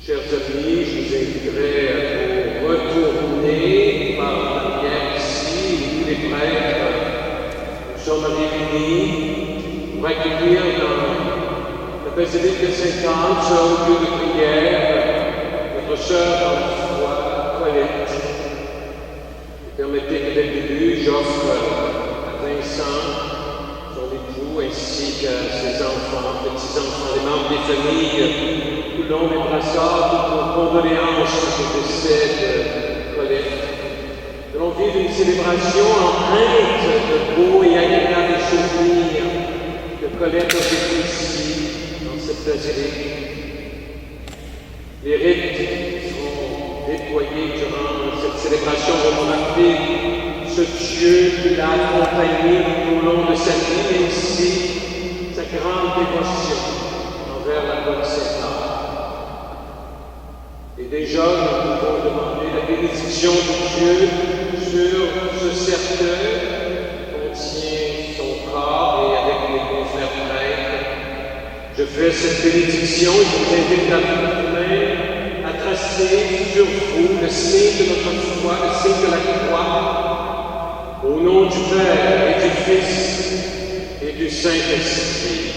Chers amis, je vous inviterai à vous retourner par la lumière ici, et tous les prêtres. Nous sommes réunis pour accueillir dans la basilique de Sainte-Anne, ce lieu de prière, notre sœur dans la foi, Colette. Permettez que dès le début, j'offre à Vincent, son époux, ainsi qu'à ses enfants, petits-enfants, les membres des familles, Coulon et Brassard, toutes nos condoléances au décès de Colette. Nous allons vivre une célébration empreinte de beaux et agréables souvenirs que Colette a vécu ici, dans cette basilique. Les rites seront déployés durant cette célébration vont rappeler ce Dieu qui l'a accompagné tout au long de sa vie, mais aussi sa grande dévotion envers la bonne Sainte-Anne. Et déjà, nous pouvons demander la bénédiction de Dieu sur ce cercueil qui contient son corps et avec les confrères prêtres. Je fais cette bénédiction et je vous invite à vous-même à tracer sur vous le signe de notre foi, le signe de la croix, au nom du Père et du Fils et du Saint-Esprit.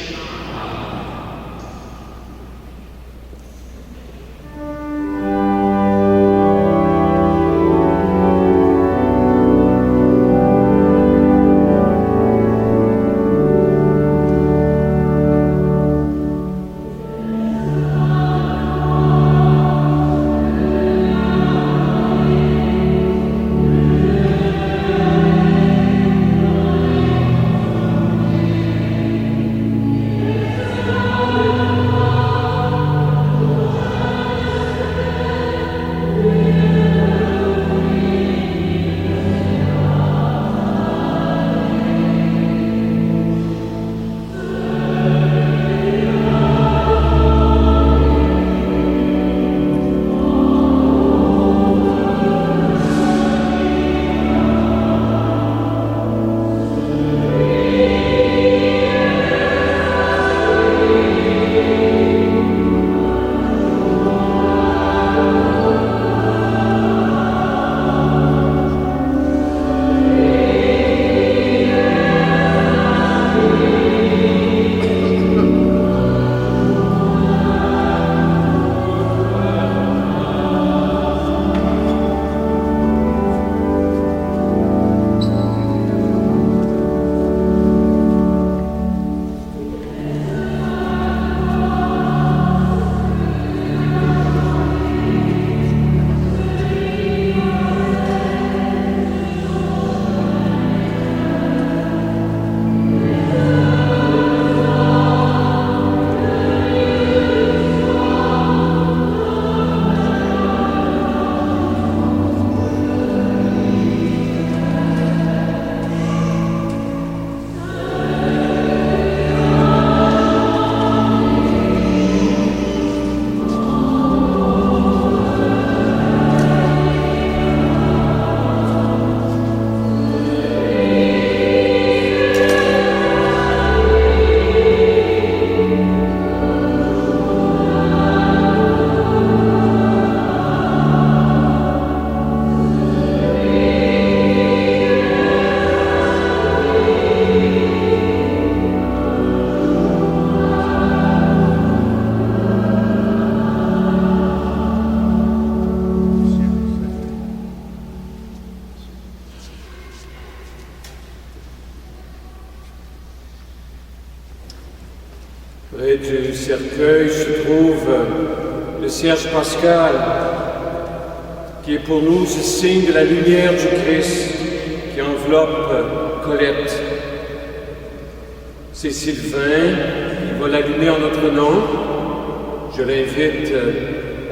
Près du cercueil se trouve le cierge pascal, qui est pour nous ce signe de la lumière du Christ qui enveloppe Colette. C'est Sylvain qui va l'allumer en notre nom. Je l'invite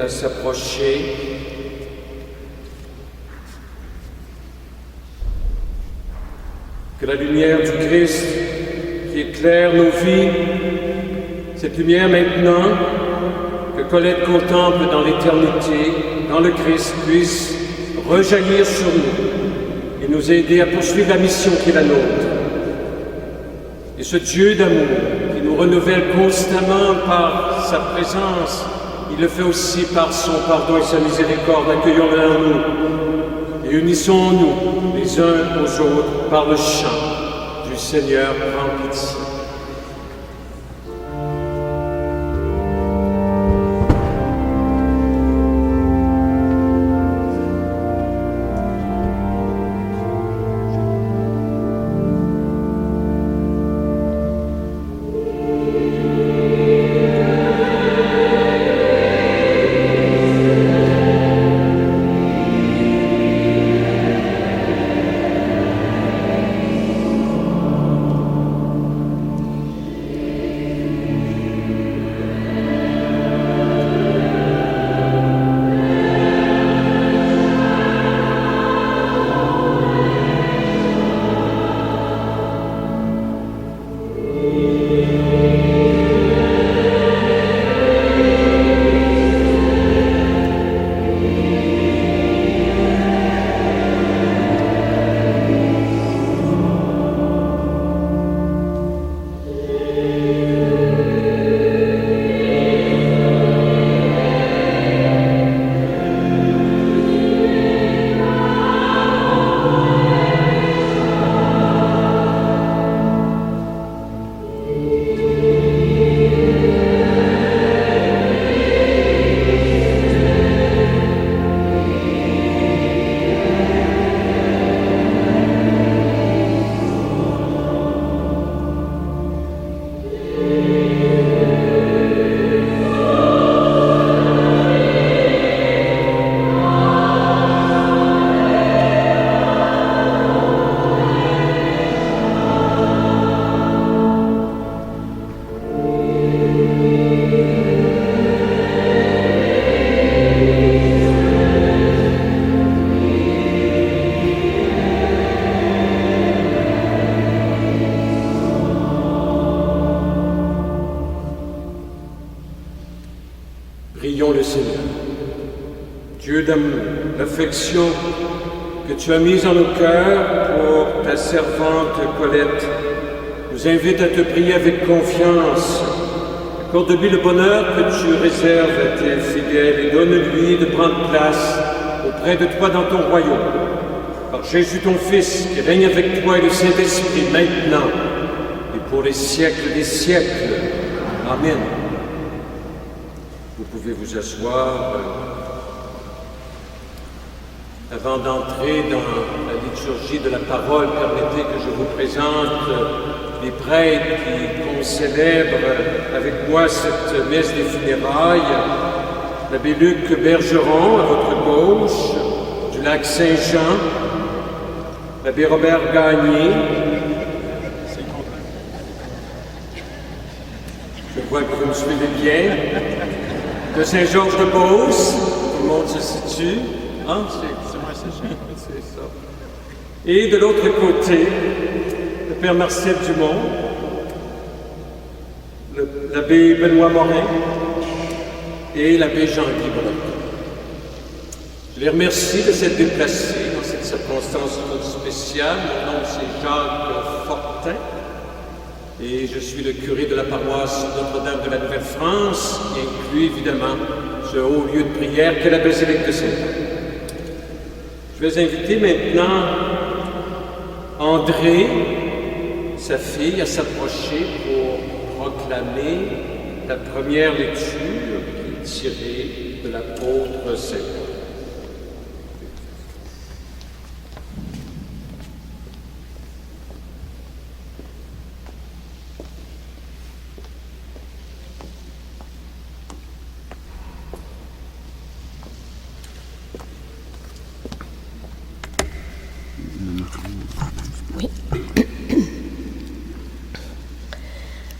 à s'approcher. Que la lumière du Christ qui éclaire nos vies, cette lumière maintenant que Colette contemple dans l'éternité, dans le Christ, puisse rejaillir sur nous et nous aider à poursuivre la mission qui est la nôtre. Et ce Dieu d'amour qui nous renouvelle constamment par sa présence il le fait aussi par son pardon et sa miséricorde. Accueillons-le en nous et unissons-nous les uns aux autres par le chant du Seigneur, prends pitié. Prions le Seigneur. Dieu d'amour, l'affection que tu as mise en nos cœurs pour ta servante Colette nous invite à te prier avec confiance. Accorde-lui le bonheur que tu réserves à tes fidèles et donne-lui de prendre place auprès de toi dans ton royaume. Par Jésus ton Fils, qui règne avec toi et le Saint-Esprit maintenant et pour les siècles des siècles. Amen. Vous pouvez vous asseoir. Avant d'entrer dans la liturgie de la parole, permettez que je vous présente les prêtres qui célèbrent avec moi cette messe des funérailles. L'abbé Luc Bergeron, à votre gauche, du lac Saint-Jean. L'abbé Robert Gagné. Je vois que vous me suivez bien. De Saint-Georges-de-Beauce, tout le monde se situe. Hein? C'est ça. Et de l'autre côté, le Père Marcel Dumont, l'abbé Benoît Morin et l'abbé Jean-Guy Breton. Je les remercie de s'être déplacés dans cette circonstance spéciale. Mon nom, c'est Jacques Fortin et je suis le curé de la paroisse Notre-Dame de la Nouvelle-France, qui inclut évidemment ce haut lieu de prière qu'est la basilique de Saint-Paul. Je vais inviter maintenant André, sa fille, à s'approcher pour proclamer la première lecture qui est tirée de l'apôtre Saint Paul.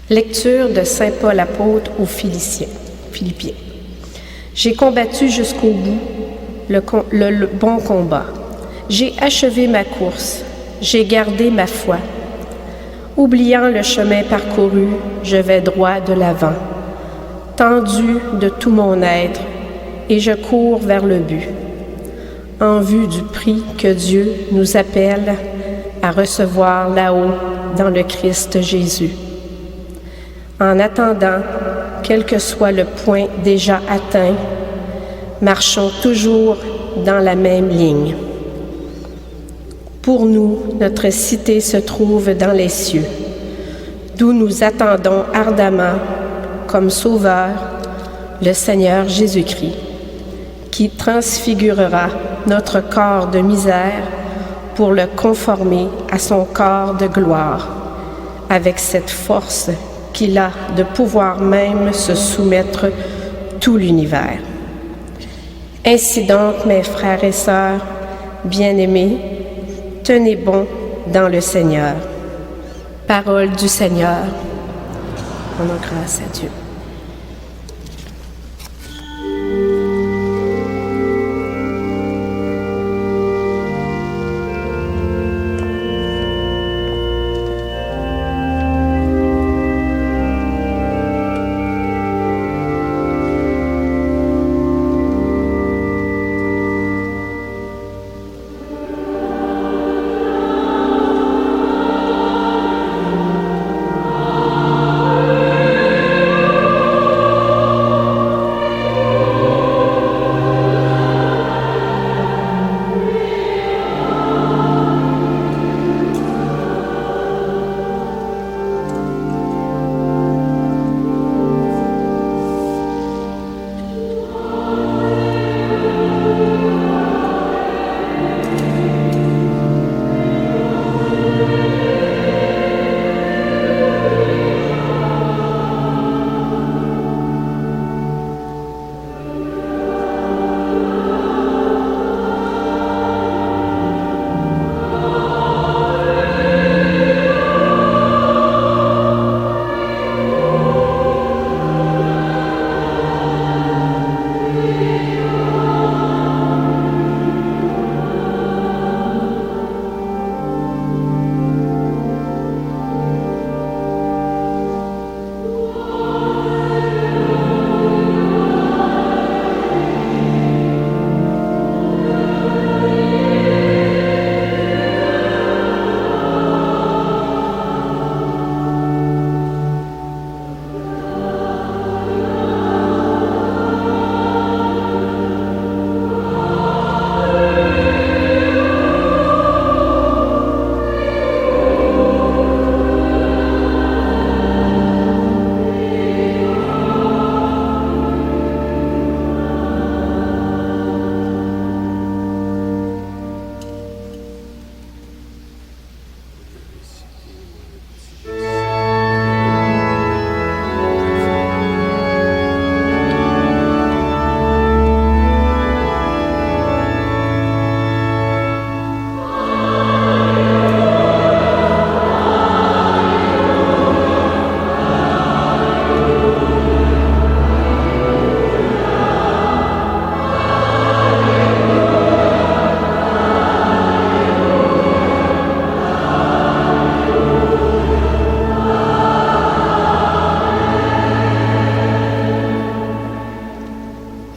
Lecture de Saint Paul apôtre aux Philippiens. J'ai combattu jusqu'au bout le bon combat. J'ai achevé ma course. J'ai gardé ma foi. Oubliant le chemin parcouru, je vais droit de l'avant, tendu de tout mon être, et je cours vers le but, en vue du prix que Dieu nous appelle à recevoir là-haut dans le Christ Jésus. En attendant quel que soit le point déjà atteint, marchons toujours dans la même ligne. Pour nous, notre cité se trouve dans les cieux, d'où nous attendons ardemment, comme Sauveur, le Seigneur Jésus-Christ, qui transfigurera notre corps de misère pour le conformer à son corps de gloire, avec cette force qu'il a de pouvoir même se soumettre tout l'univers. Ainsi donc, mes frères et sœurs, bien-aimés, tenez bon dans le Seigneur. Parole du Seigneur. Rendons grâce à Dieu.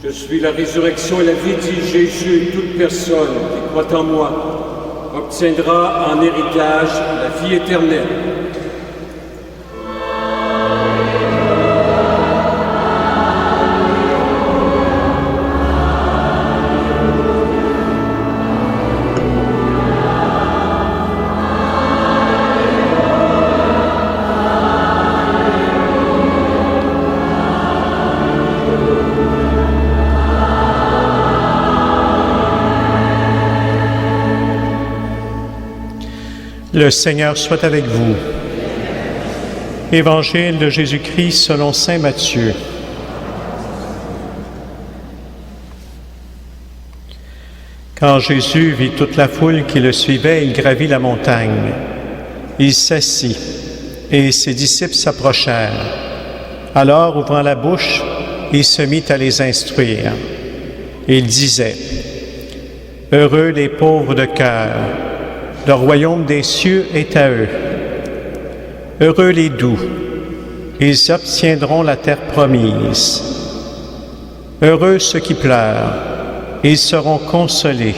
Je suis la résurrection et la vie, dit Jésus, et toute personne qui croit en moi obtiendra en héritage la vie éternelle. Le Seigneur soit avec vous. Évangile de Jésus-Christ selon saint Matthieu. Quand Jésus vit toute la foule qui le suivait, il gravit la montagne. Il s'assit, et ses disciples s'approchèrent. Alors, ouvrant la bouche, il se mit à les instruire. Il disait: « Heureux les pauvres de cœur, le royaume des cieux est à eux. Heureux les doux, ils obtiendront la terre promise. Heureux ceux qui pleurent, ils seront consolés.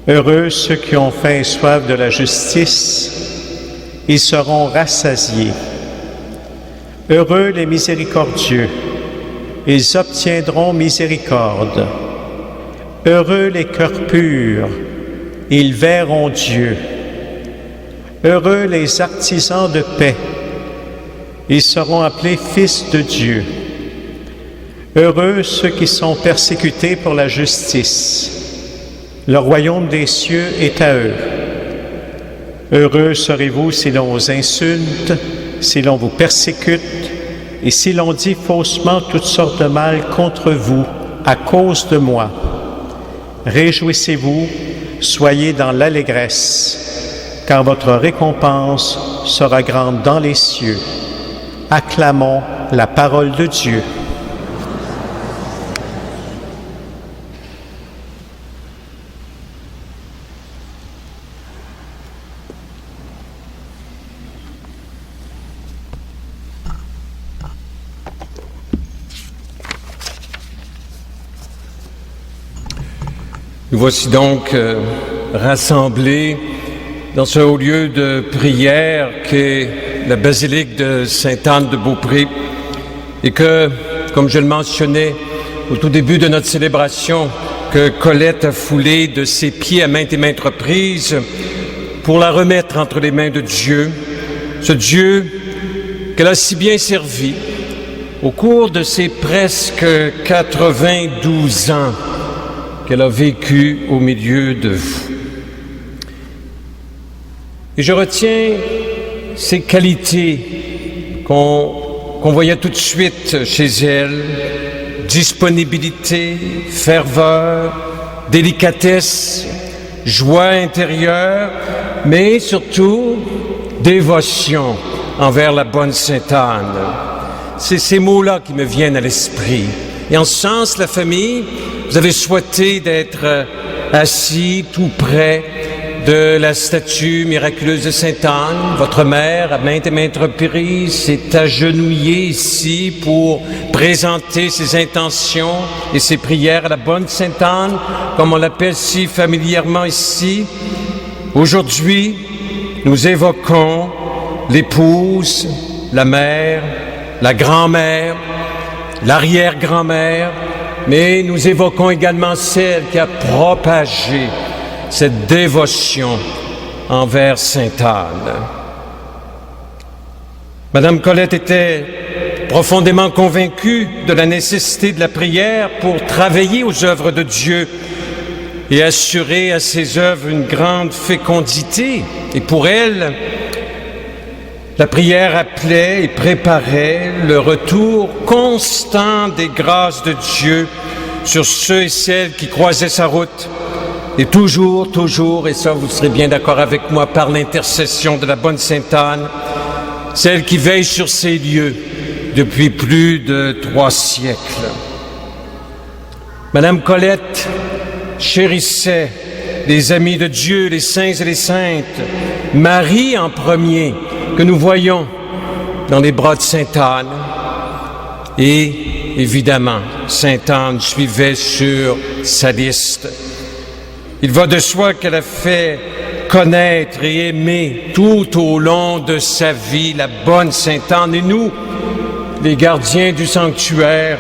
Heureux ceux qui ont faim et soif de la justice, ils seront rassasiés. Heureux les miséricordieux, ils obtiendront miséricorde. Heureux les cœurs purs, ils verront Dieu. Heureux les artisans de paix, ils seront appelés fils de Dieu. Heureux ceux qui sont persécutés pour la justice, le royaume des cieux est à eux. Heureux serez-vous si l'on vous insulte, si l'on vous persécute, et si l'on dit faussement toutes sortes de mal contre vous à cause de moi. Réjouissez-vous, soyez dans l'allégresse, car votre récompense sera grande dans les cieux. Acclamons la parole de Dieu. Nous voici donc rassemblés dans ce haut lieu de prière qu'est la basilique de Sainte-Anne-de-Beaupré et que, comme je le mentionnais au tout début de notre célébration, que Colette a foulé de ses pieds à maintes et maintes reprises pour la remettre entre les mains de Dieu, ce Dieu qu'elle a si bien servi au cours de ces presque 92 ans qu'elle a vécu au milieu de vous. Et je retiens ces qualités qu'on voyait tout de suite chez elle: disponibilité, ferveur, délicatesse, joie intérieure, mais surtout dévotion envers la bonne Sainte-Anne. C'est ces mots-là qui me viennent à l'esprit. Et en ce sens, la famille, vous avez souhaité d'être assis tout près de la statue miraculeuse de Sainte-Anne. Votre mère, à maintes et maintes reprises, s'est agenouillée ici pour présenter ses intentions et ses prières à la bonne Sainte-Anne, comme on l'appelle si familièrement ici. Aujourd'hui, nous évoquons l'épouse, la mère, la grand-mère, l'arrière-grand-mère, mais nous évoquons également celle qui a propagé cette dévotion envers Sainte-Anne. Madame Colette était profondément convaincue de la nécessité de la prière pour travailler aux œuvres de Dieu et assurer à ses œuvres une grande fécondité. Et pour elle, la prière appelait et préparait le retour constant des grâces de Dieu sur ceux et celles qui croisaient sa route. Et toujours, et ça vous serez bien d'accord avec moi, par l'intercession de la bonne Sainte-Anne, celle qui veille sur ces lieux depuis plus de 3 siècles. Madame Colette chérissait les amis de Dieu, les saints et les saintes, Marie en premier, que nous voyons dans les bras de Sainte-Anne. Et évidemment, Sainte-Anne suivait sur sa liste. Il va de soi qu'elle a fait connaître et aimer tout au long de sa vie la bonne Sainte-Anne. Et nous, les gardiens du sanctuaire,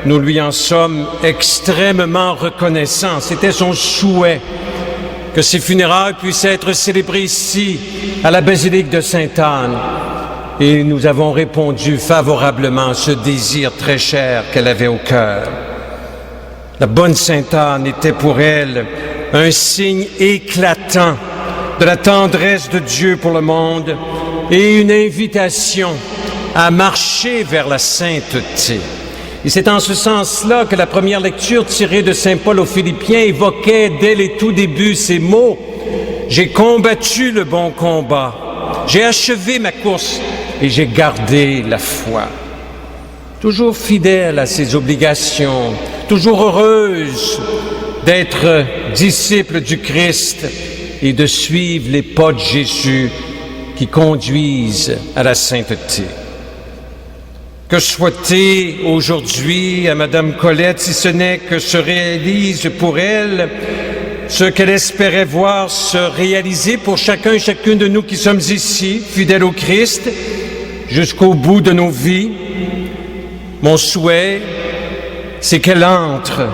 nous lui en sommes extrêmement reconnaissants. C'était son souhait que ses funérailles puissent être célébrées ici, à la basilique de Sainte-Anne. Et nous avons répondu favorablement à ce désir très cher qu'elle avait au cœur. La bonne Sainte-Anne était pour elle un signe éclatant de la tendresse de Dieu pour le monde et une invitation à marcher vers la sainteté. Et c'est en ce sens-là que la première lecture tirée de Saint Paul aux Philippiens évoquait dès les tout débuts ces mots: « J'ai combattu le bon combat, j'ai achevé ma course et j'ai gardé la foi. » Toujours fidèle à ses obligations, toujours heureuse d'être disciple du Christ et de suivre les pas de Jésus qui conduisent à la sainteté. Que souhaiter aujourd'hui à Madame Colette, si ce n'est que se réalise pour elle ce qu'elle espérait voir se réaliser pour chacun et chacune de nous qui sommes ici, fidèles au Christ, jusqu'au bout de nos vies. Mon souhait, c'est qu'elle entre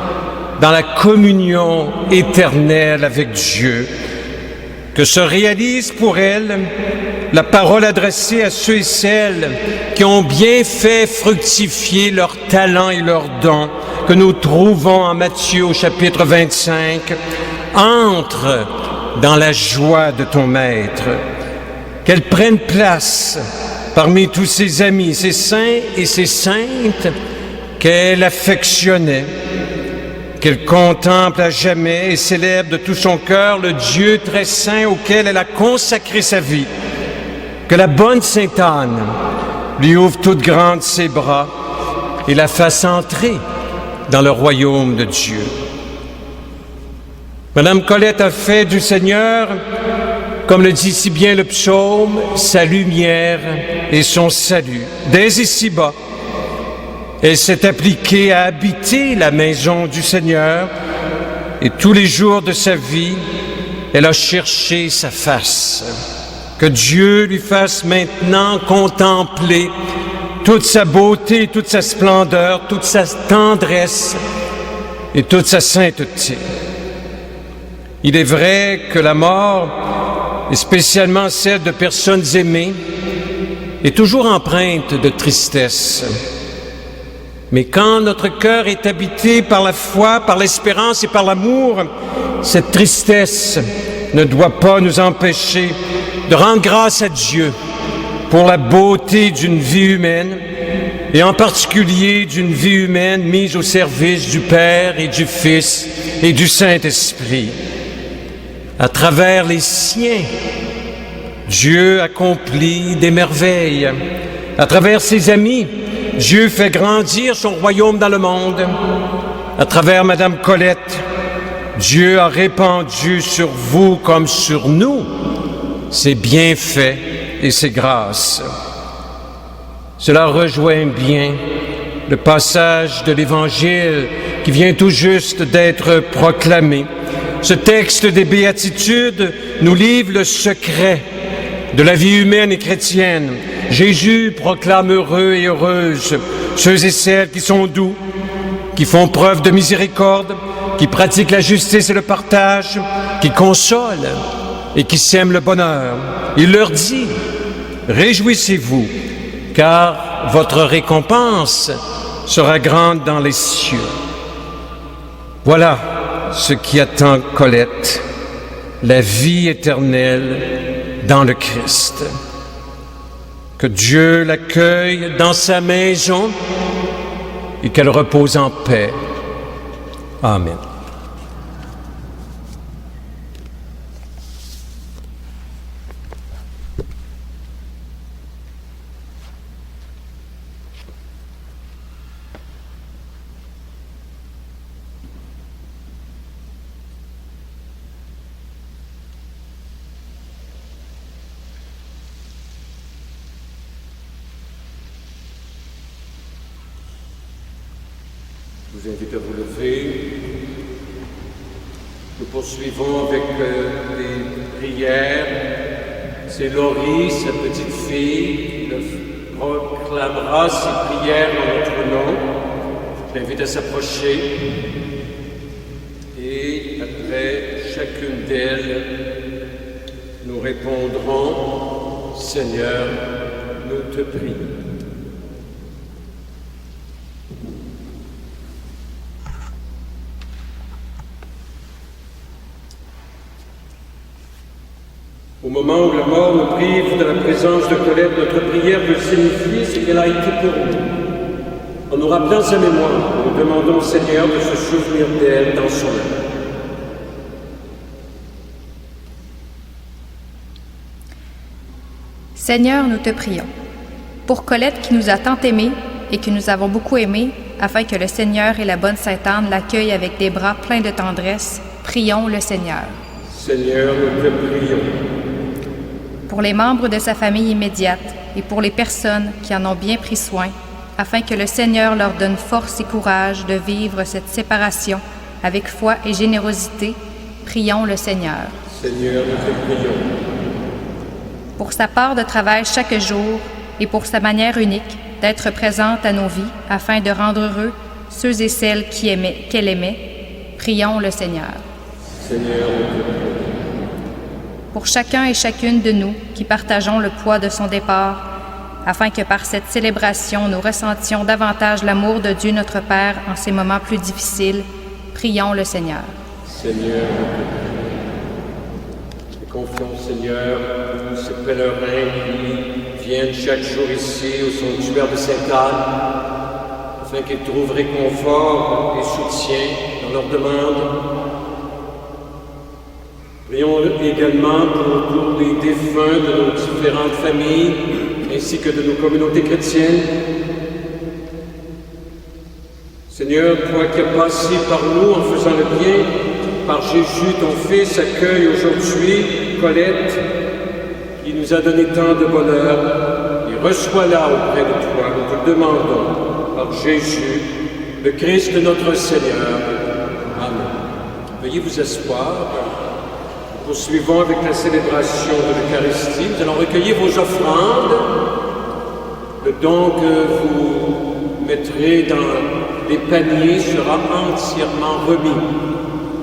dans la communion éternelle avec Dieu, que se réalise pour elle la parole adressée à ceux et celles qui ont bien fait fructifier leurs talents et leurs dons, que nous trouvons en Matthieu au chapitre 25. Entre dans la joie de ton Maître, qu'elle prenne place parmi tous ses amis, ses saints et ses saintes qu'elle affectionnait, qu'elle contemple à jamais et célèbre de tout son cœur le Dieu très saint auquel elle a consacré sa vie. Que la bonne Sainte Anne lui ouvre toute grande ses bras et la fasse entrer dans le royaume de Dieu. Madame Colette a fait du Seigneur, comme le dit si bien le psaume, sa lumière et son salut. Dès ici-bas, elle s'est appliquée à habiter la maison du Seigneur et tous les jours de sa vie, elle a cherché sa face. Que Dieu lui fasse maintenant contempler toute sa beauté, toute sa splendeur, toute sa tendresse et toute sa sainteté. Il est vrai que la mort, et spécialement celle de personnes aimées, est toujours empreinte de tristesse. Mais quand notre cœur est habité par la foi, par l'espérance et par l'amour, cette tristesse ne doit pas nous empêcher de rendre grâce à Dieu pour la beauté d'une vie humaine, et en particulier d'une vie humaine mise au service du Père et du Fils et du Saint-Esprit. À travers les siens, Dieu accomplit des merveilles. À travers ses amis, Dieu fait grandir son royaume dans le monde. À travers Madame Colette, Dieu a répandu sur vous comme sur nous ses bienfaits et ses grâces. Cela rejoint bien le passage de l'Évangile qui vient tout juste d'être proclamé. Ce texte des Béatitudes nous livre le secret de la vie humaine et chrétienne. Jésus proclame heureux et heureuses ceux et celles qui sont doux, qui font preuve de miséricorde, qui pratiquent la justice et le partage, qui consolent et qui sèment le bonheur. Il leur dit, réjouissez-vous, car votre récompense sera grande dans les cieux. Voilà ce qui attend Colette, la vie éternelle dans le Christ. Que Dieu l'accueille dans sa maison et qu'elle repose en paix. Amen. Je vous invite à vous lever. Nous poursuivons avec des prières. C'est Laurie, sa petite fille, qui proclamera ses prières en notre nom. Je l'invite à s'approcher. Et après chacune d'elles, nous répondrons, Seigneur, nous te prions. Au moment où la mort nous prive de la présence de Colette, notre prière veut signifier ce qu'elle a été pour nous. En nous rappelant sa mémoire, nous demandons au Seigneur de se souvenir d'elle dans son âme. Seigneur, nous te prions. Pour Colette qui nous a tant aimés et que nous avons beaucoup aimé, afin que le Seigneur et la bonne Sainte Anne l'accueillent avec des bras pleins de tendresse, prions le Seigneur. Seigneur, nous te prions. Pour les membres de sa famille immédiate et pour les personnes qui en ont bien pris soin, afin que le Seigneur leur donne force et courage de vivre cette séparation avec foi et générosité, prions le Seigneur. Seigneur, nous te prions. Pour sa part de travail chaque jour et pour sa manière unique d'être présente à nos vies afin de rendre heureux ceux et celles qu'elle aimait, prions le Seigneur. Seigneur, Pour chacun et chacune de nous qui partageons le poids de son départ, afin que par cette célébration nous ressentions davantage l'amour de Dieu notre Père en ces moments plus difficiles, prions le Seigneur. Seigneur, et confions, Seigneur, tous ces pèlerins qui viennent chaque jour ici au sanctuaire de Sainte-Anne, afin qu'ils trouvent réconfort et soutien dans leurs demandes. Prions également pour tous les défunts de nos différentes familles, ainsi que de nos communautés chrétiennes. Seigneur, toi qui as passé par nous en faisant le bien, par Jésus, ton Fils, accueille aujourd'hui Colette, qui nous a donné tant de bonheur, et reçois-la auprès de toi. Nous te le demandons, par Jésus, le Christ notre Seigneur. Amen. Veuillez vous asseoir. Nous poursuivons avec la célébration de l'Eucharistie. Nous allons recueillir vos offrandes. Le don que vous mettrez dans les paniers sera entièrement remis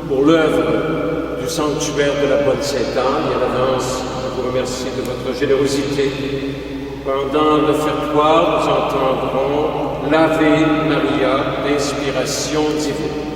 pour l'œuvre du sanctuaire de la Bonne Sainte-Anne. Et à l'avance, je vous remercie de votre générosité. Pendant l'offertoire, nous entendrons l'Ave Maria, l'inspiration divine.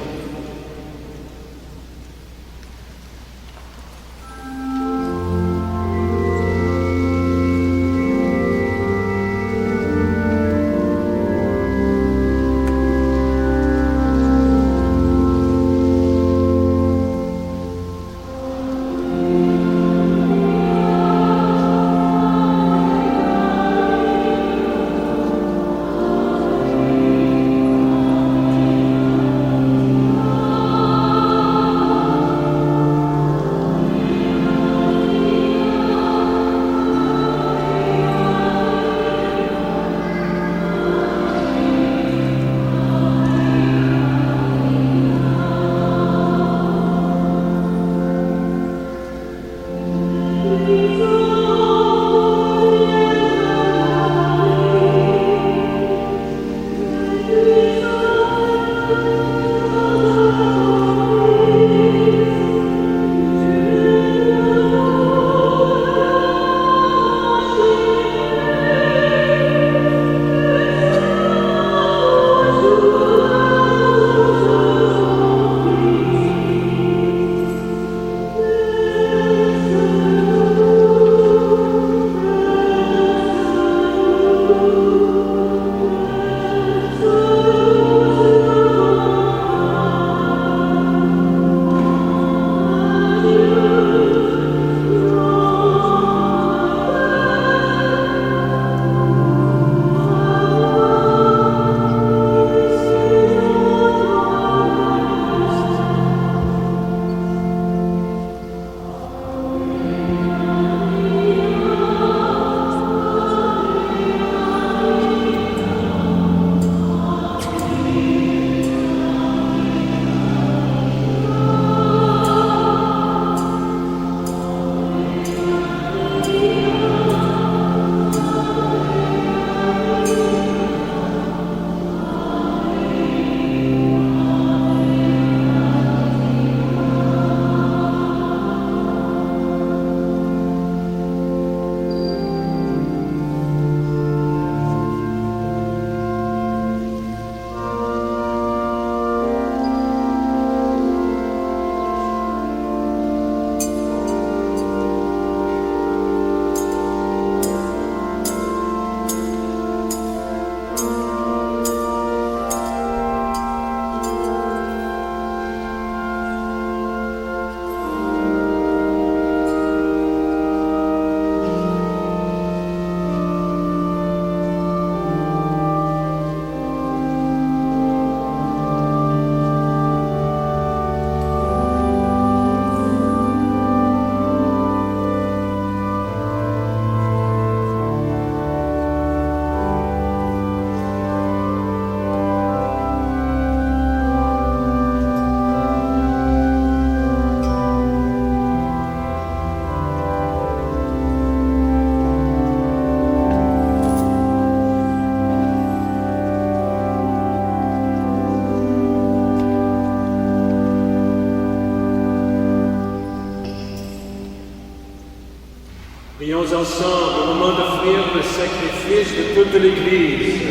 Prions ensemble au moment d'offrir le sacrifice de toute l'Église.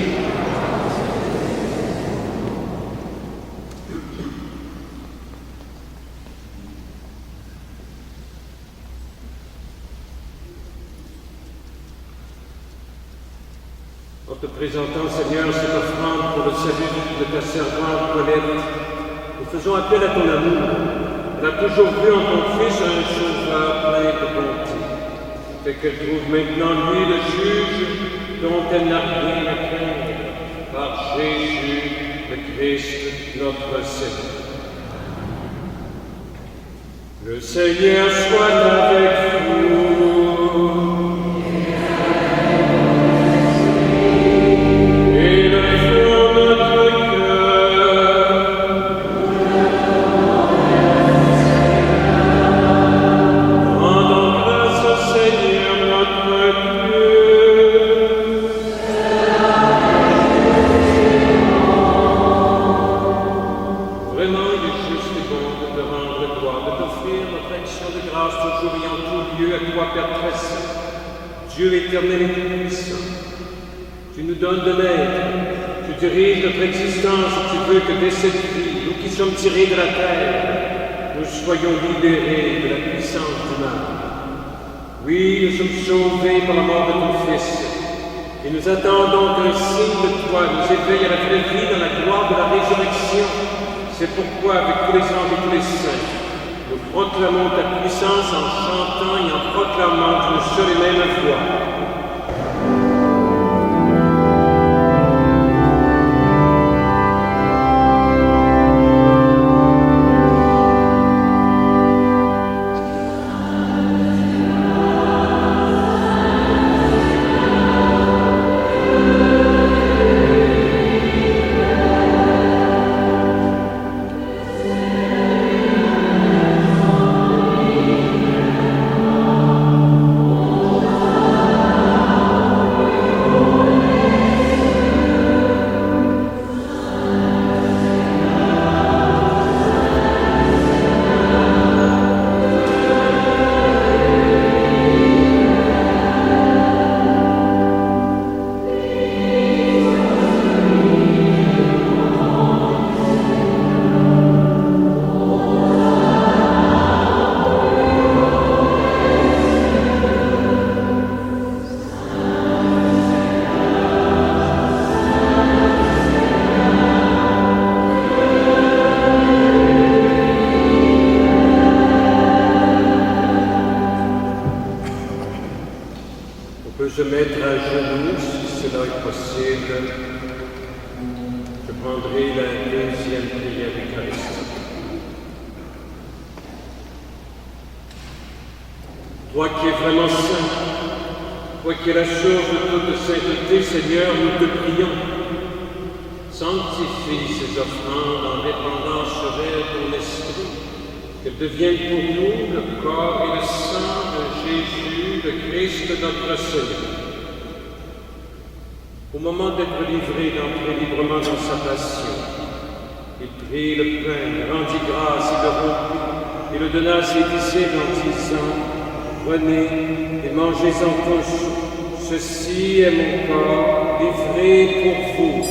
En te présentant, Seigneur, cette offrande pour le salut de ta servante Colette, nous faisons appel à ton amour. Elle a toujours vu en ton Fils un sauveur plein de bonté. Fait qu'elle trouve maintenant lui le juge dont elle n'a rien à craindre, par Jésus le Christ, notre Seigneur. Le Seigneur soit avec vous. Dieu éternel et puissant, tu nous donnes de l'aide, tu diriges notre existence et tu veux que dès cette vie, nous qui sommes tirés de la terre, nous soyons libérés de la puissance du mal. Oui, nous sommes sauvés par la mort de ton Fils et nous attendons qu'un signe de toi nous éveille à la vraie vie dans la gloire de la résurrection. C'est pourquoi, avec tous les anges et tous les saints, nous proclamons ta puissance en chantant et en proclamant d'une seule et même voix. Se mettre à genoux, si cela est possible. Je prendrai la deuxième prière eucharistique. Toi qui es vraiment saint, toi qui es la source de toute sainteté, Seigneur, nous te prions. Sanctifie ces offrandes en répandant sur elles ton esprit, qu'elles deviennent pour nous le corps et le sang de Jésus, le Christ, notre Seigneur. Au moment d'être livré, d'entrer librement dans sa passion, il prit le pain, il rendit grâce, il le rompit et le donna à ses disciples en disant : Prenez et mangez-en tous, ceci est mon corps livré pour vous.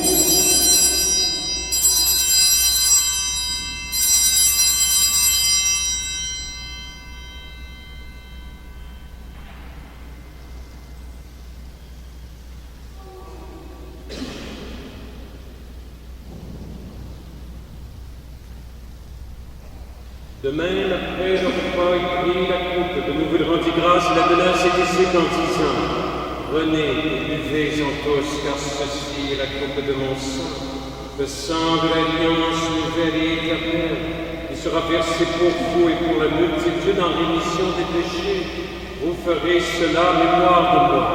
De même, après le repas, il prit la coupe, de nouveau il rendit grâce, il la donna à ses disciples en disant : Prenez et buvez-en tous, car ceci est la coupe de mon sang, le sang de l'alliance nouvelle et éternelle, qui sera versé pour vous et pour la multitude en rémission des péchés. Vous ferez cela en mémoire de moi.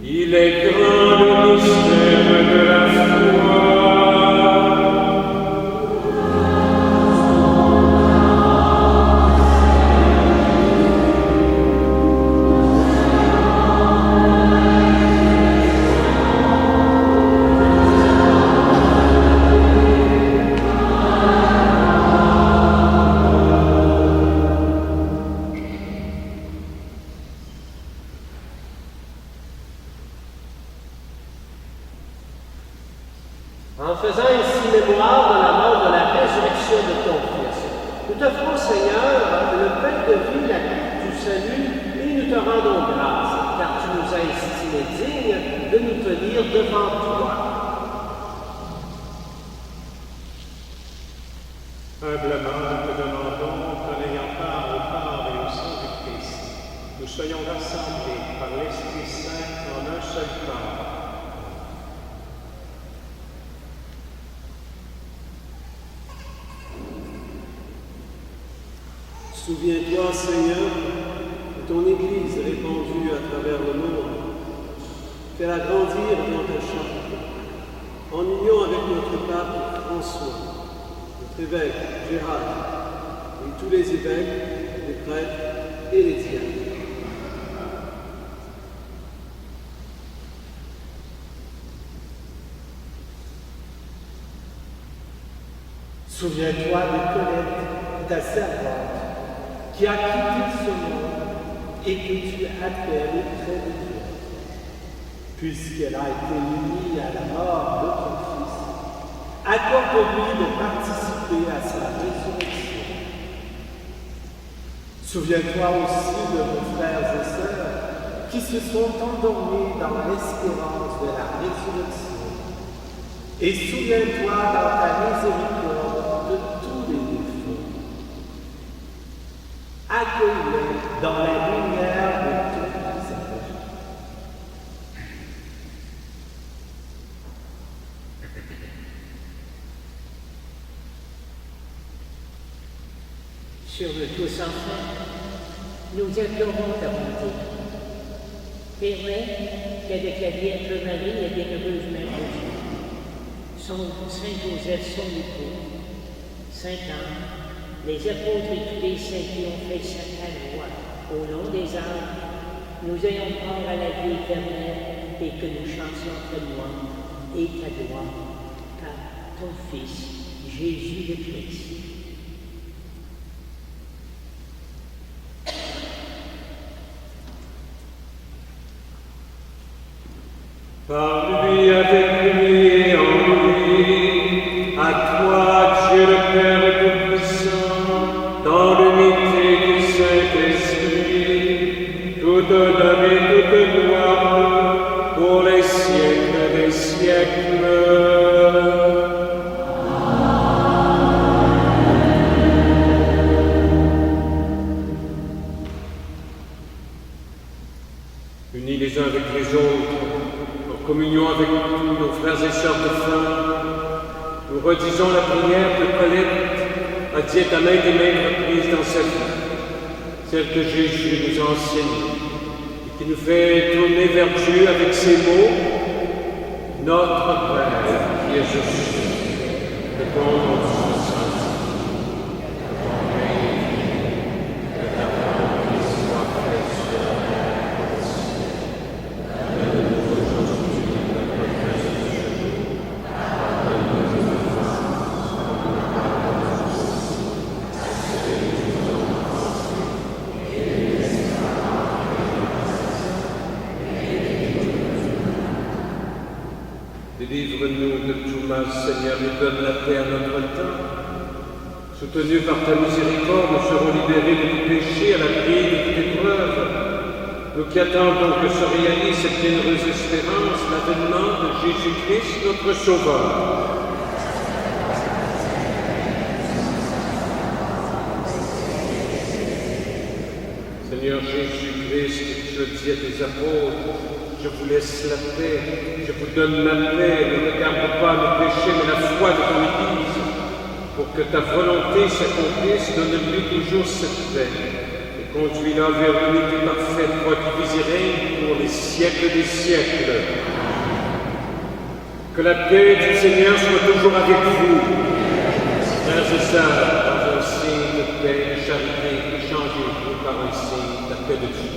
Il est grand le mystère de la foi. En faisant ainsi mémoire de la mort, de la résurrection de ton Fils, nous t'offrons, Seigneur, le pain de vie, la coupe du salut, et nous te rendons grâce, car tu nous as estimés dignes de nous tenir devant toi. Humblement, nous te demandons qu'en ayant part au corps et au sang du Christ, nous soyons rassemblés par l'Esprit Saint en un seul corps. Souviens-toi, Seigneur, de ton Église répandue à travers le monde. Fais-la grandir dans ta chambre, en union avec notre pape François, notre évêque Gérard, et tous les évêques, les prêtres et les diacres. Souviens-toi de Colette, ta servante, qui a quitté ce monde et que tu appelles près de Dieu. Puisqu'elle a été unie à la mort de ton Fils, accorde-lui de participer à sa résurrection. Souviens-toi aussi de nos frères et sœurs qui se sont endormis dans l'espérance de la résurrection. Et souviens-toi dans ta miséricorde de tous les défauts. Accueille-les dans la lumière de ton visage. Sur le tous enfants, nous implorons ta bonté. Permets qu'avec la Vierge Marie et bienheureuse Mère de Dieu, Saint Joseph, son époux, Saint Anne, les apôtres et tous les saints qui ont fait ta loi au nom des âges, nous ayons part à la vie éternelle et que nous chantions ta louange et ta gloire par ton Fils, Jésus le Christ. Par lui, avec lui et en lui, à toi, Dieu le Père Tout-Puissant, dans l'unité du Saint-Esprit, toute honneur et toute gloire, pour les siècles des siècles. Unis les uns avec les autres, en communion avec tous nos frères et sœurs de foi, nous redisons la prière que Colette a dite à maintes et maintes reprises dans sa vie, celle que Jésus nous a enseignée, et qui nous fait tourner vers Dieu avec ces mots: Notre Père qui es aux cieux, que ton nom soit sanctifié, que ton règne vienne, que ta volonté soit faite sur la terre comme au ciel. Donne-nous aujourd'hui notre pain de ce jour. Pardonne-nous nos offenses, comme nous pardonnons aussi à ceux qui nous ont offensés. Et ne nous laisse pas entrer dans la tentation, mais délivre-nous du mal. Délivre-nous de tout mal, Seigneur, et donne la paix à notre temps. Soutenus par ta miséricorde, nous serons libérés de tout péché à l'abri de toute épreuve. Nous qui attendons que se réalise cette généreuse espérance, l'avènement de Jésus-Christ, notre Sauveur. Seigneur Jésus-Christ, tu le dis à tes apôtres, je vous laisse la paix, je vous donne ma paix, ne regarde pas nos péchés, mais la foi de ton Église. Pour que ta volonté s'accomplisse, donne-lui toujours cette paix, et conduis-la vers l'unité parfaite, toi qui vis et règnes pour les siècles des siècles. Que la paix du Seigneur soit toujours avec vous. Frères et sœurs, dans un signe de paix, de charité, échangez-vous par un signe de la paix de Dieu.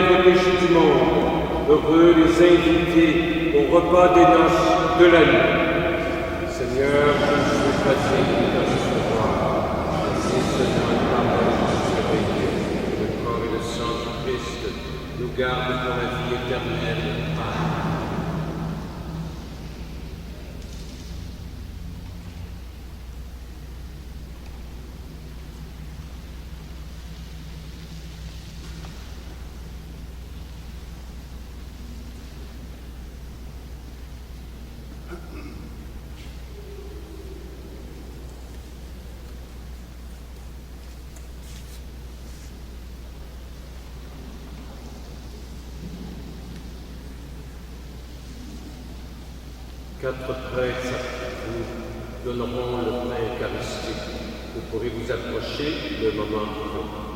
les péchés du monde. Heureux les invités au repas des noces de la nuit. Seigneur, je suis passé de recevoir. Ainsi seulement une parole de ce Dieu. Le corps et le sang du Christ nous gardent pour la vie éternelle. Amen. Quatre prêtres vous donneront le pain eucharistique. Vous pourrez vous approcher le moment venu.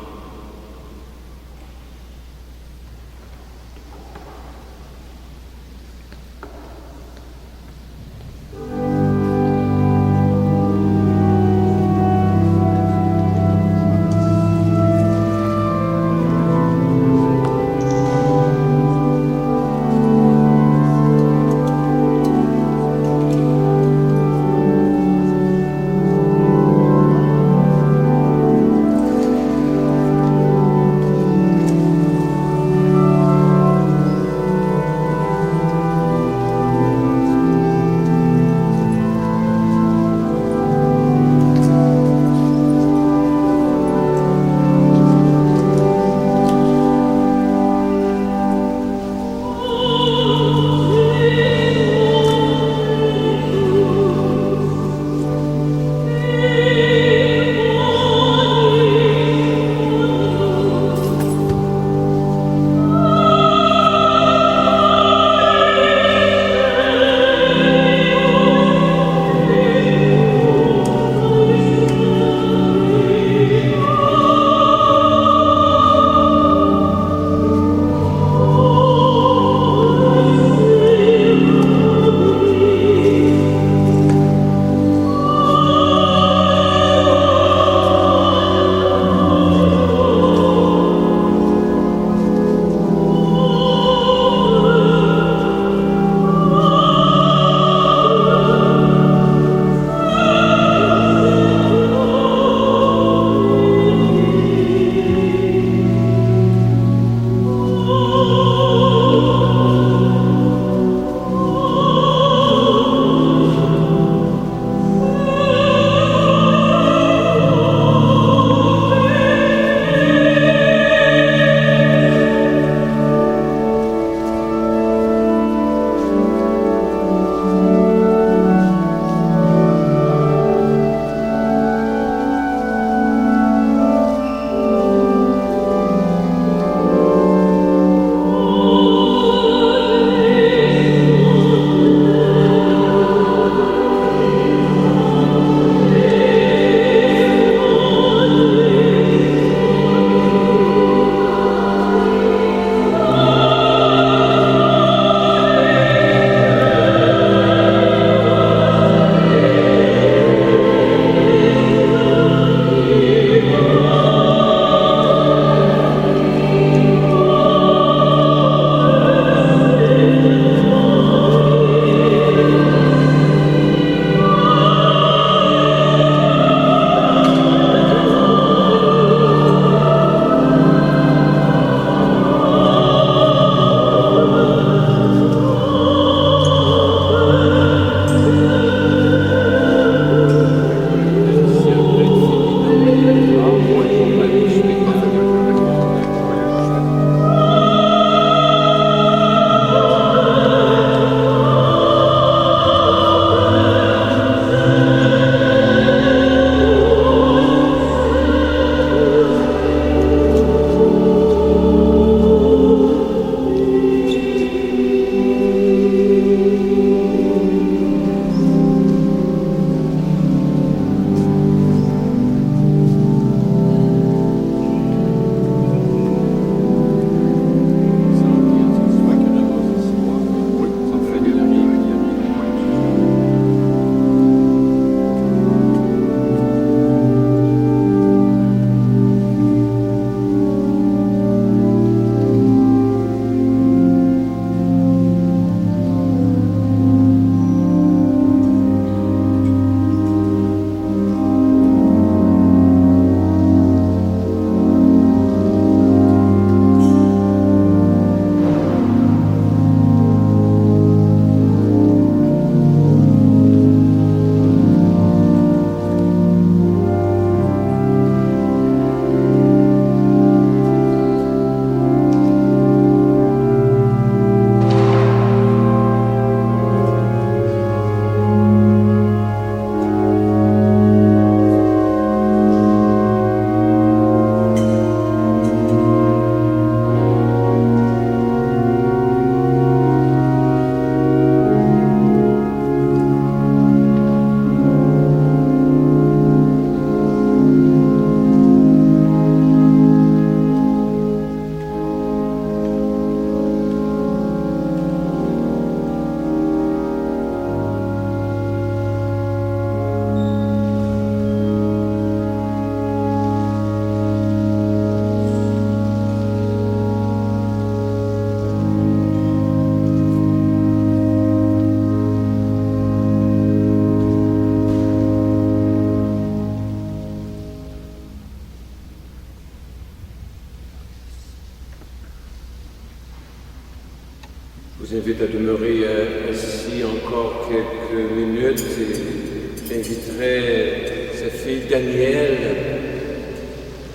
Je vous invite à demeurer assis encore quelques minutes et j'inviterai sa fille Danielle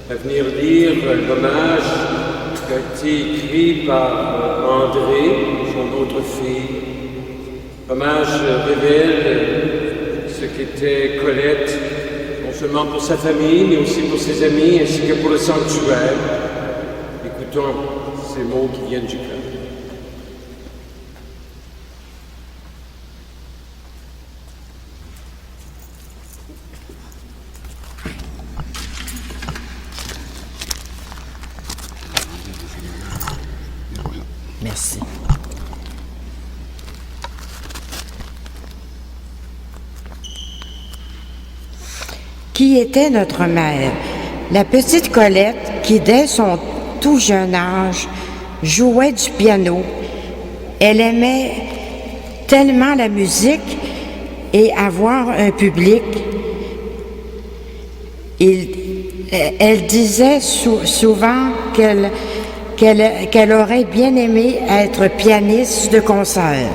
à venir lire l'hommage qui a été écrit par André, son autre fille. L'hommage révèle ce qu'était Colette, non seulement pour sa famille, mais aussi pour ses amis, ainsi que pour le sanctuaire. Écoutons ces mots qui viennent du cœur. Merci. Qui était notre mère? La petite Colette qui, dès son tout jeune âge, jouait du piano. Elle aimait tellement la musique et avoir un public. Elle disait souvent qu'elle aurait bien aimé être pianiste de concert.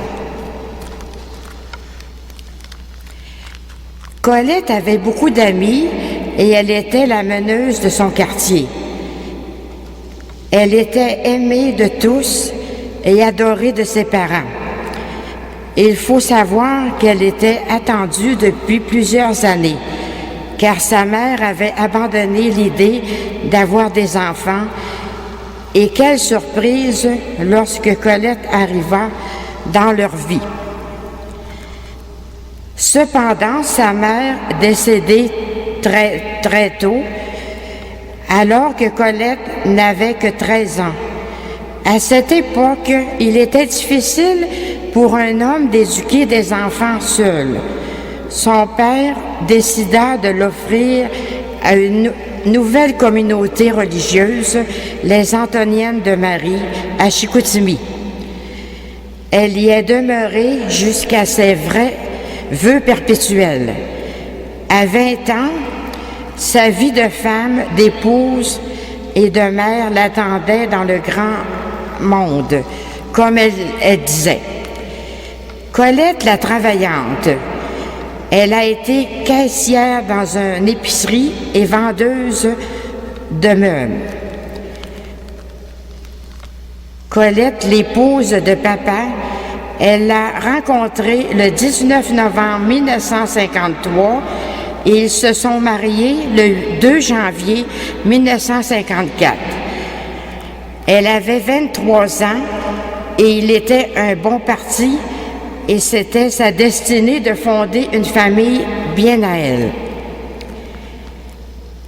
Colette avait beaucoup d'amis et elle était la meneuse de son quartier. Elle était aimée de tous et adorée de ses parents. Il faut savoir qu'elle était attendue depuis plusieurs années, car sa mère avait abandonné l'idée d'avoir des enfants. Et quelle surprise lorsque Colette arriva dans leur vie. Cependant, sa mère décédait très tôt, alors que Colette n'avait que 13 ans. À cette époque, il était difficile pour un homme d'éduquer des enfants seul. Son père décida de l'offrir à une nouvelle communauté religieuse, les Antoniennes de Marie, à Chicoutimi. Elle y est demeurée jusqu'à ses vrais vœux perpétuels. À 20 ans, sa vie de femme, d'épouse et de mère l'attendait dans le grand monde, comme elle disait. Colette, la travaillante, elle a été caissière dans une épicerie et vendeuse de meubles. Colette, l'épouse de papa, elle l'a rencontré le 19 novembre 1953 et ils se sont mariés le 2 janvier 1954. Elle avait 23 ans et il était un bon parti et c'était sa destinée de fonder une famille bien à elle.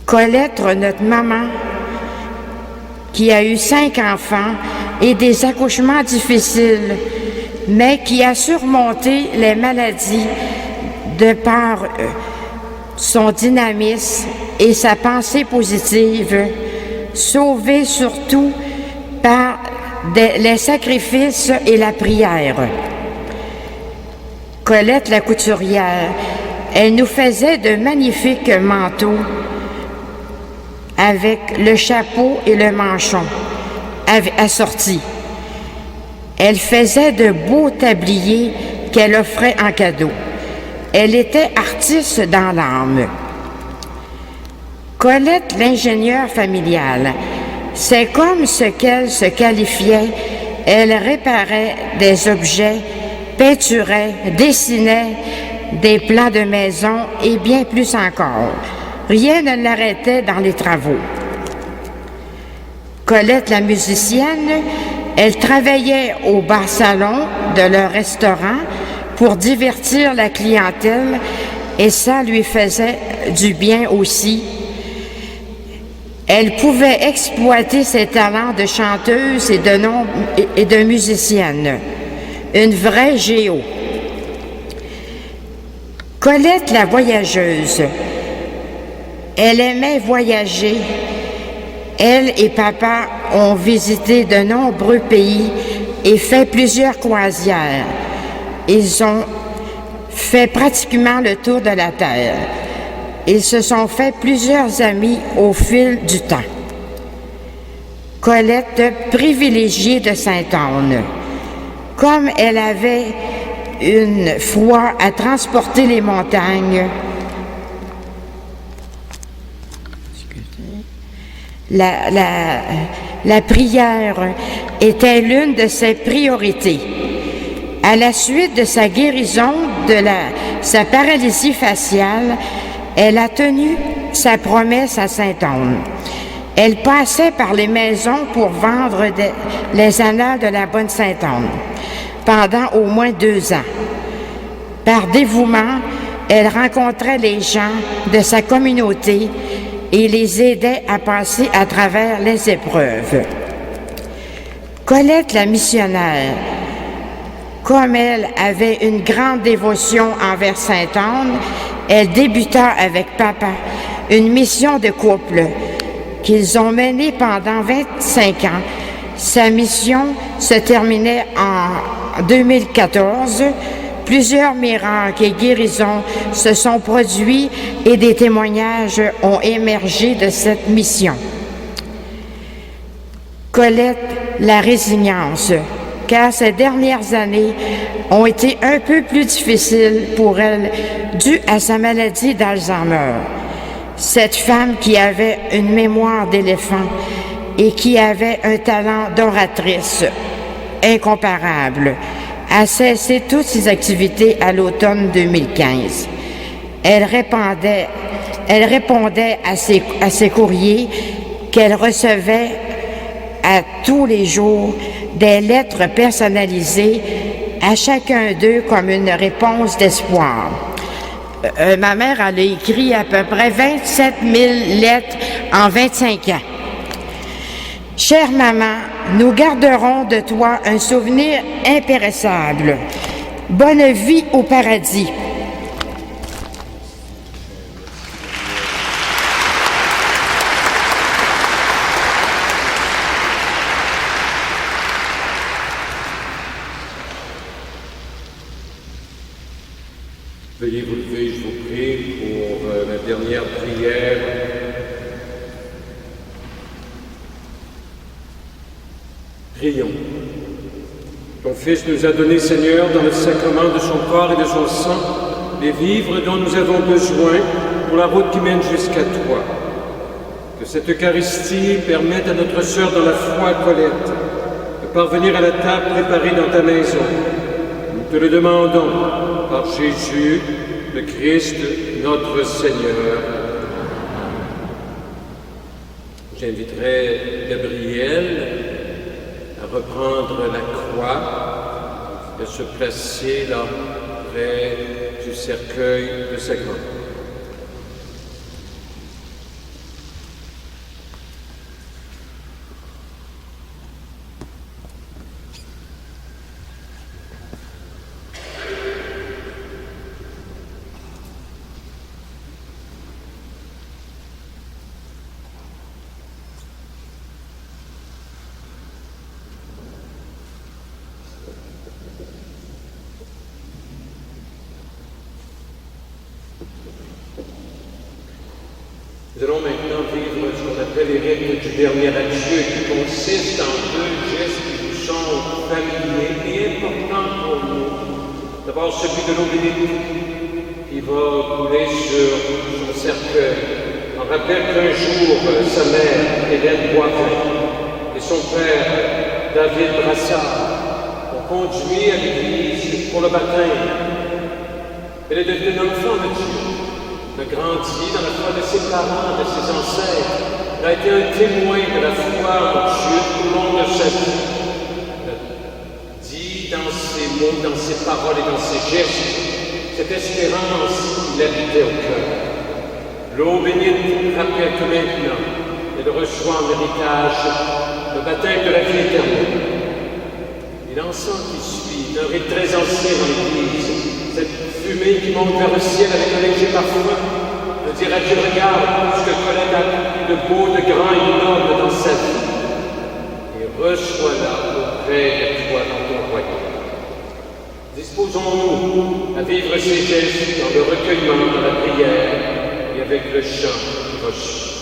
Colette, notre maman, qui a eu 5 enfants et des accouchements difficiles, mais qui a surmonté les maladies de par son dynamisme et sa pensée positive, sauvée surtout par les sacrifices et la prière. Colette, la couturière, elle nous faisait de magnifiques manteaux avec le chapeau et le manchon assortis. Elle faisait de beaux tabliers qu'elle offrait en cadeau. Elle était artiste dans l'âme. Colette, l'ingénieure familiale, c'est comme ce qu'elle se qualifiait. Elle réparait des objets, peinturait, dessinait des plans de maison et bien plus encore. Rien ne l'arrêtait dans les travaux. Colette, la musicienne, elle travaillait au bar-salon de leur restaurant pour divertir la clientèle et ça lui faisait du bien aussi. Elle pouvait exploiter ses talents de chanteuse et de musicienne. Une vraie géo. Colette, la voyageuse, elle aimait voyager. Elle et papa ont visité de nombreux pays et fait plusieurs croisières. Ils ont fait pratiquement le tour de la Terre. Ils se sont fait plusieurs amis au fil du temps. Colette, privilégiée de Sainte-Anne. Comme elle avait une foi à transporter les montagnes, la prière était l'une de ses priorités. À la suite de sa guérison de sa paralysie faciale, elle a tenu sa promesse à Sainte-Anne. Elle passait par les maisons pour vendre les annales de la bonne Sainte-Anne pendant au moins 2 ans. Par dévouement, elle rencontrait les gens de sa communauté et les aidait à passer à travers les épreuves. Colette la missionnaire, comme elle avait une grande dévotion envers Sainte-Anne, elle débuta avec papa une mission de couple qu'ils ont menée pendant 25 ans. Sa mission se terminait en 2014. Plusieurs miracles et guérisons se sont produits et des témoignages ont émergé de cette mission. Colette, la résilience, car ces dernières années ont été un peu plus difficiles pour elle dû à sa maladie d'Alzheimer. Cette femme qui avait une mémoire d'éléphant et qui avait un talent d'oratrice incomparable a cessé toutes ses activités à l'automne 2015. Elle répondait à ses courriers qu'elle recevait à tous les jours des lettres personnalisées à chacun d'eux comme une réponse d'espoir. Ma mère, elle a écrit à peu près 27 000 lettres en 25 ans. Chère maman, nous garderons de toi un souvenir impérissable. Bonne vie au paradis. Veuillez vous lever, je vous prie, pour la dernière prière. Prions. Ton Fils nous a donné, Seigneur, dans le sacrement de son corps et de son sang, les vivres dont nous avons besoin pour la route qui mène jusqu'à toi. Que cette Eucharistie permette à notre sœur dans la foi, Colette, de parvenir à la table préparée dans ta maison. Nous te le demandons par Jésus, le Christ, notre Seigneur. J'inviterai Gabriel à reprendre la croix et à se placer là, près du cercueil de sa grand-mère. Nous allons maintenant vivre ce qu'on appelle les rites du dernier adieu, qui consistent en 2 gestes qui nous sont familiers et importants pour nous. D'abord celui de l'eau bénite qui va couler sur son cercueil. On rappelle qu'un jour, sa mère, Hélène Boivin, et son père, David Brassard, ont conduit à l'église pour le baptême. Elle est devenue un enfant de Dieu. Elle a grandi dans la foi de ses parents, de ses ancêtres. Elle a été un témoin de la foi en Dieu tout le long de sa vie. Elle a dit dans ses mots, dans ses paroles et dans ses gestes, cette espérance qui l'habitait au cœur. L'eau bénite rappelle que maintenant, elle reçoit en héritage le baptême de la vie éternelle. Et l'encens qui suit, d'un rite très ancien dans l'Église, cette fumée qui monte vers le ciel avec un léger parfum, me dira Dieu, regarde ce que Colette a accompli de beau, de grand et noble dans sa vie. Et reçois-la auprès de toi dans ton royaume. Disposons-nous à vivre ces gestes dans le recueillement, dans la prière et avec le chant qui va suivre.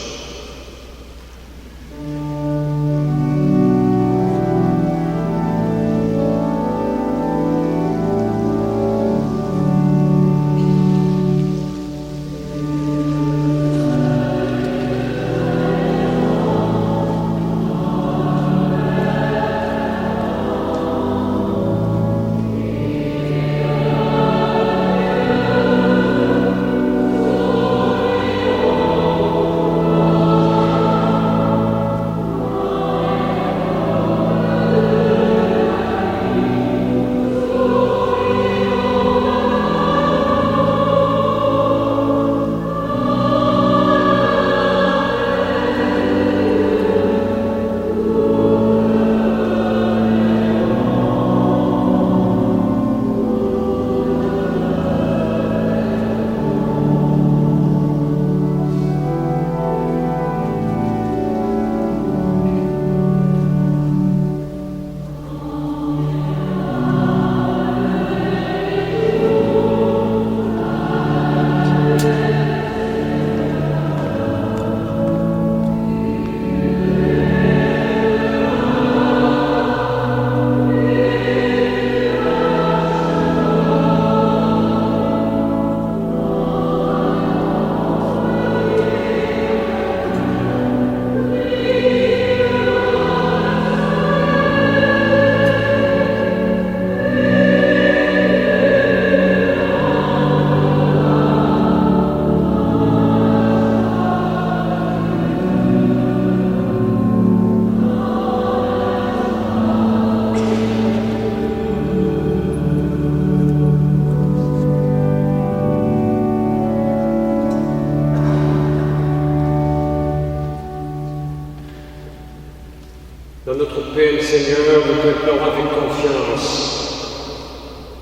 nous t'implorons avec confiance.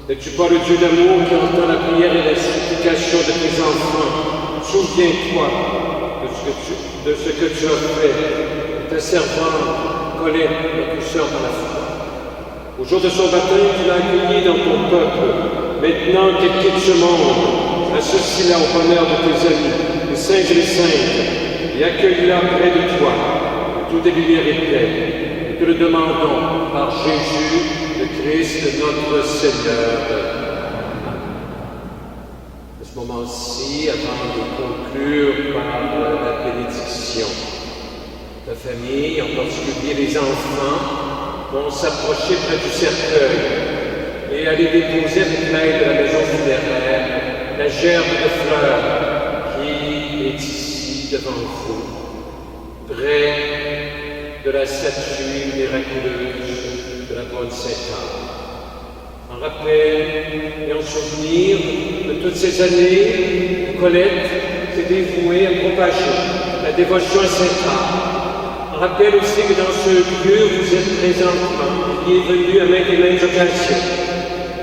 N'es-tu pas le Dieu d'amour qui entend la prière et la supplication de tes enfants? Souviens-toi de ce que tu as fait, ta servante Colette, notre sœur dans la foi. Au jour de son baptême, tu l'as accueillie dans ton peuple. Maintenant qu'elle quitte ce monde, associe-la au bonheur de tes amis, les saints et les saintes, et accueille-la près de toi, de toute lumière et paix. Nous te le demandons par Jésus, le Christ, notre Seigneur. À ce moment-ci, avant de conclure par la bénédiction, la famille, en particulier les enfants, vont s'approcher près du cercueil et aller déposer avec l'aide de la maison funéraire la gerbe de fleurs qui est ici devant vous, près de la statue miraculeuse de la bonne Sainte Anne. En rappel et en souvenir de toutes ces années, Colette s'est dévouée à propager la dévotion à Sainte Anne. On rappelle aussi que dans ce lieu, vous êtes présentement, qui est venu à maintes et maintes occasions,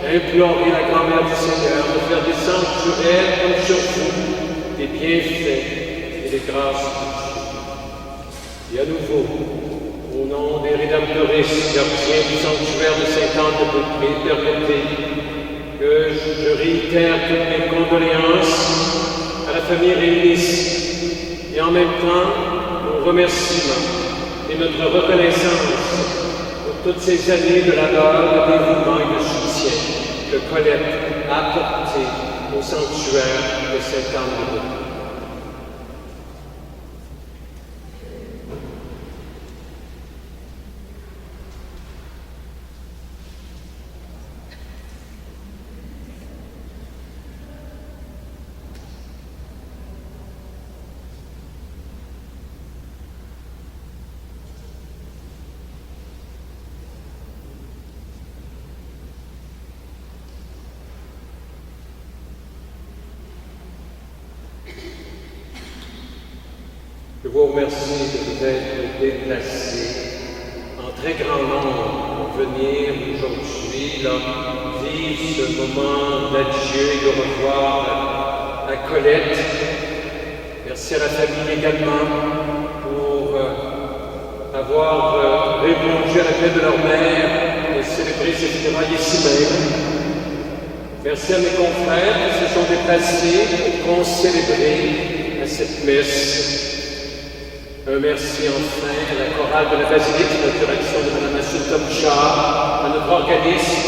à implorer la grand-mère du Seigneur de faire descendre sur elle, comme sur vous, des bienfaits et des grâces de Dieu. Et à nouveau, au nom des Rédemptoristes, gardiens du sanctuaire de Sainte-Anne de Beaupré, permettez que je réitère toutes mes condoléances à la famille réunisse et en même temps nos remerciements et notre reconnaissance pour toutes ces années de labeur, de dévouement et de soutien que Colette a apporté au sanctuaire de Sainte-Anne de Beaupré. Je vous remercie de vous être déplacés en très grand nombre pour venir aujourd'hui vivre ce moment d'adieu et de revoir à Colette. Merci à la famille également pour avoir répondu à l'appel de leur mère de célébrer ces funérailles ici même. Merci à mes confrères qui se sont déplacés pour concélébrer à cette messe. Un merci enfin à la chorale de la Basilique sous la direction de Mme Assoul Tomcha, à notre organisme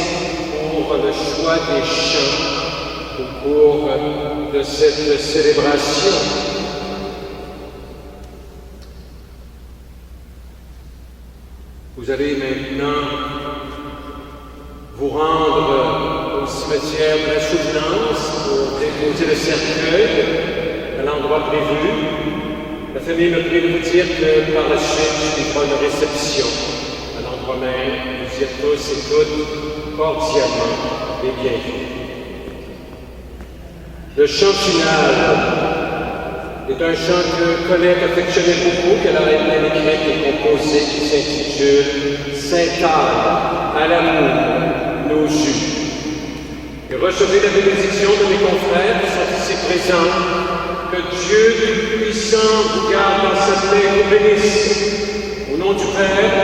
pour le choix des chants au cours de cette célébration. Vous allez maintenant vous rendre au cimetière de la Souvenance pour déposer le cercueil à l'endroit prévu. La famille me prie de vous dire que par la suite, il y aura une réception à l'endroit même. Vous y êtes tous et toutes cordialement les bienvenus. Le chant final est un chant que Colette affectionnait beaucoup, qu'elle a elle-même écrit et composé, qui s'intitule « Sainte Anne, à l'amour nous eut ». Et recevez la bénédiction de mes confrères qui sont ici présents. Que Dieu Tout-Puissant vous garde dans sa paix et vous bénisse. Au nom du Père,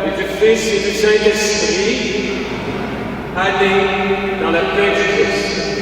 et du Fils et du Saint-Esprit, allez dans la paix du Christ.